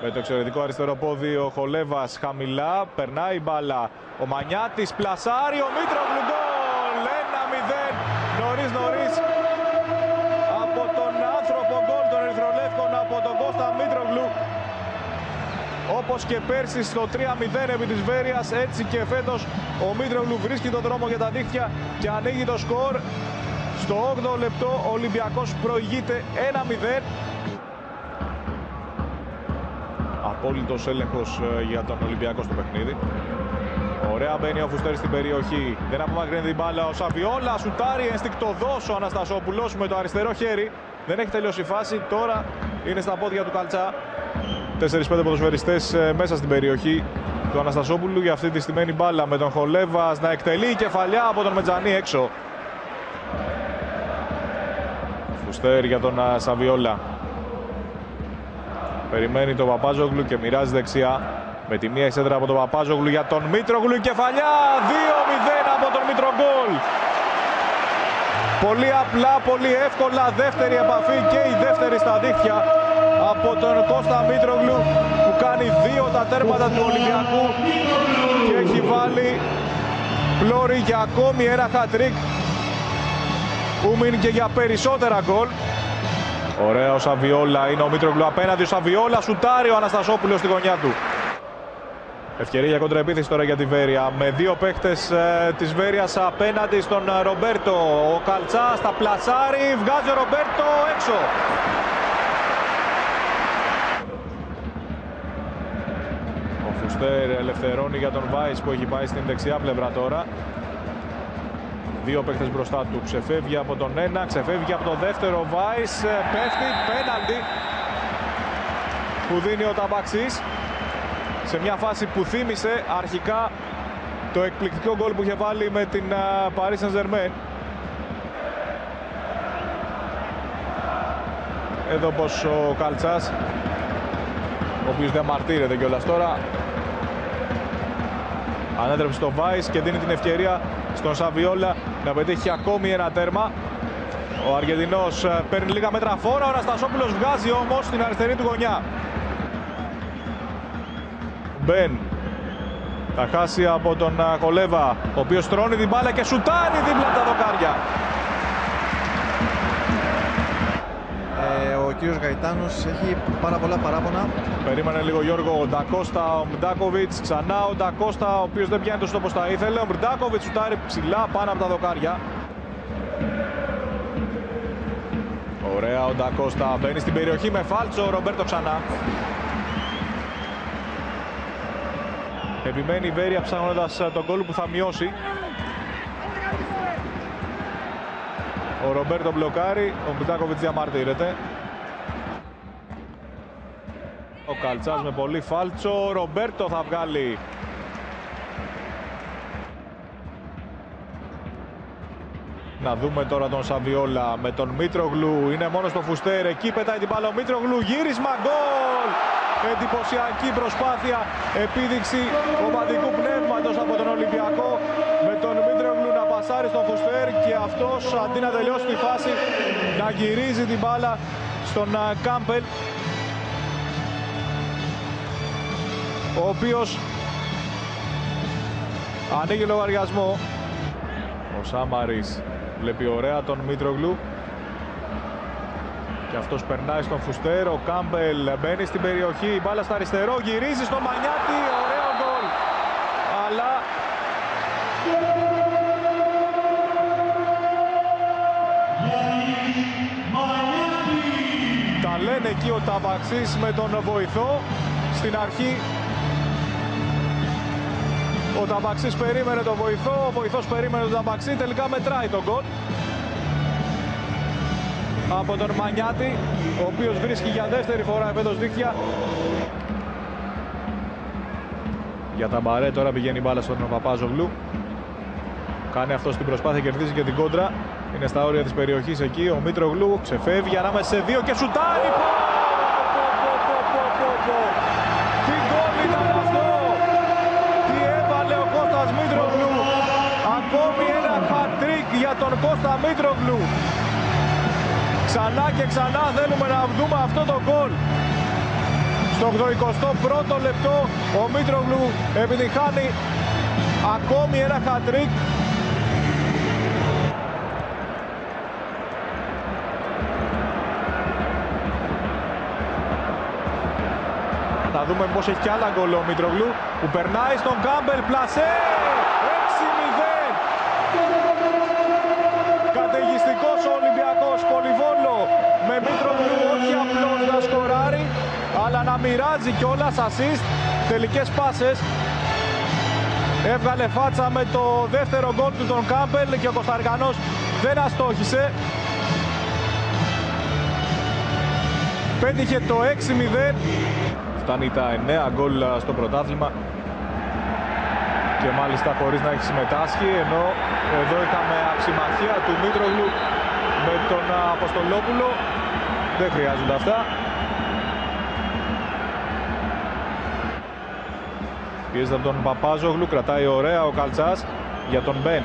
Με το εξαιρετικό αριστερό πόδι ο Χολέβας χαμηλά, περνάει η μπάλα. Ο Μανιάτης πλασάρει, ο Μήτρογλου γκολ! 1-0 νωρίς από τον άνθρωπο γκολ των Ερυθρολεύκων, από τον Κώστα Μήτρογλου. Όπως και πέρσι στο 3-0 επί της Βέρειας, έτσι και φέτος ο Μήτρογλου βρίσκει τον δρόμο για τα δίχτυα και ανοίγει το σκορ. Στο 8ο λεπτό ο Ολυμπιακός προηγείται 1-0. Απόλυτος έλεγχος για τον Ολυμπιακό στο παιχνίδι. Ωραία μπαίνει ο Φουστέρης στην περιοχή. Δεν απομακρύνει την μπάλα ο Σαβιόλα. Σουτάρει ενστικτωδός ο Αναστασόπουλος με το αριστερό χέρι. Δεν έχει τελειώσει η φάση. Τώρα είναι στα πόδια του Καλτσά. 4-5 ποδοσφαιριστές μέσα στην περιοχή του Αναστασόπουλου για αυτή τη στημένη μπάλα. Με τον Χολέβας να εκτελεί η κεφαλιά από τον Μετζανή έξω. Φουστέρ για τον Σαβιόλα. Περιμένει τον Παπάζογλου και μοιράζει δεξιά. Με τη μία εξέδρα από τον Παπάζογλου για τον Μήτρογλου. Η κεφαλιά 2-0 από τον Μήτρογκολ. Πολύ απλά, πολύ εύκολα. Δεύτερη επαφή και η δεύτερη στα δίχτυα από τον Κώστα Μήτρογλου, που κάνει 2 τα τέρματα του Ολυμπιακού και έχει βάλει πλώρη για ακόμη ένα hat-trick που μείνει και για περισσότερα γκολ. Ωραία ο Σαβιόλα, είναι ο Μήτρογλου απέναντι, ο Σαβιόλα σουτάρει, ο Αναστασόπουλος στη γωνιά του. Ευκαιρία για κοντραεπίθεση τώρα για τη Βέρεια, με 2 παίκτες της Βέρειας απέναντι στον Ρομπέρτο. Ο Καλτσάς τα πλασάρει, βγάζει ο Ρομπέρτο έξω. Ο Φουστέρ ελευθερώνει για τον Βάις που έχει πάει στην δεξιά πλευρά τώρα. 2 παίκτες μπροστά του, ξεφεύγει από τον ένα, ξεφεύγει από τον δεύτερο. Βάις πέφτει, πέναλτι που δίνει ο Ταμπαξής σε μια φάση που θύμισε αρχικά το εκπληκτικό γκολ που είχε βάλει με την Paris Saint-Germain. Εδώ πως ο Καλτσάς, ο οποίος διαμαρτύρεται κιόλας τώρα, ανέτρεψε στο Βάις και δίνει την ευκαιρία στον Σαβιόλα να πετύχει ακόμη ένα τέρμα. Ο Αργεντινός παίρνει λίγα μέτρα φόρα, ο Αναστασόπουλος βγάζει όμως στην αριστερή του γωνιά. Μπεν θα χάσει από τον Χολέβα, ο οποίος τρώνει την μπάλα και σουτάρει δίπλα από τα δοκάρια. Ο κύριος Γαϊτάνος έχει πάρα πολλά παράπονα. Περίμενε λίγο Γιώργο, ο Ντακώστα, ο Μντάκοβιτς, ξανά ο Ντακώστα, ο οποίος δεν πιάνει το στόπο όπως θα ήθελε. Ο Μντάκοβιτς σουτάρει ψηλά πάνω από τα δοκάρια. Ωραία ο Ντακώστα, μπαίνει στην περιοχή με φάλτσο, ο Ρομπέρτο ξανά. Επιμένει η Βέρεια ψάχνοντας τον γκολ που θα μειώσει. Ο Ρομπέρτο μπλοκάρει, ο Μντάκοβιτς διαμαρτύρεται. Ο Καλτσάς με πολύ φάλτσο, ο Ρομπέρτο θα βγάλει. Να δούμε τώρα τον Σαβιόλα με τον Μήτρογλου, είναι μόνο στο Φουστέρ, εκεί πετάει την μπάλα ο Μήτρογλου, γύρισμα, γκολ! Εντυπωσιακή προσπάθεια, επίδειξη ομαδικού πνεύματος από τον Ολυμπιακό, με τον Μήτρογλου να πασάρει στον Φουστέρ και αυτός αντί να τελειώσει τη φάση να γυρίζει την μπάλα στον Κάμπελ, ο οποίος ανοίγει λογαριασμό. Ο Σάμαρης βλέπει ωραία τον Μήτρογλου και αυτός περνάει στον Φουστέρ. Ο Κάμπελ μπαίνει στην περιοχή, η μπάλα στα αριστερό, γυρίζει στο Μανιάτη, ωραίο γκολ, αλλά τα λένε εκεί ο Ταμπαξής με τον βοηθό. Στην αρχή ο Ταμπαξής περίμενε τον βοηθό, ο βοηθός περίμενε τον Ταμπαξή, τελικά μετράει τον γκολ από τον Μανιάτη, ο οποίος βρίσκει για δεύτερη φορά επέτος δίχτυα. Για τα Μπαρέ τώρα πηγαίνει η μπάλα στον Παπάζογλου. Κάνει αυτό την προσπάθεια, κερδίζει και την κόντρα. Είναι στα όρια της περιοχής εκεί. Ο Μήτρογλου ξεφεύγει ανάμεσα σε 2 και σουτάρει. Τι γκολ ήταν αυτό! Τι έβαλε ο Κώστας Μήτρογλου! Ακόμη ένα hat-trick για τον Κώστα Μήτρογλου. Ξανά και ξανά θέλουμε να δούμε αυτό το γκολ. Στο 81ο λεπτό ο Μήτρογλου επιτυχάνει ακόμη ένα hat-trick. Θα δούμε πως έχει κι άλλα γκολ ο Μήτρογλου που περνάει στον Κάμπελ, πλασέ, 6-0. Καταιγιστικός ο Ολυμπιακός, Πολυβόλο, με Μήτρογλου όχι απλώς να σκοράρει, αλλά να μοιράζει κιόλας assist, τελικές πάσες. Έβγαλε φάτσα με το δεύτερο γκολ του τον Κάμπελ και ο Κωνσταντινός δεν αστόχησε. Πέτυχε το 6-0. Φτάνει τα 9 γκολ στο πρωτάθλημα και μάλιστα χωρίς να έχει συμμετάσχει, ενώ εδώ είχαμε αξιμαχία του Μήτρογλου με τον Αποστολόπουλο. Δεν χρειάζονται αυτά. Πιέζεται από τον Παπάζογλου, κρατάει ωραία ο Καλτσάς για τον Μπεν.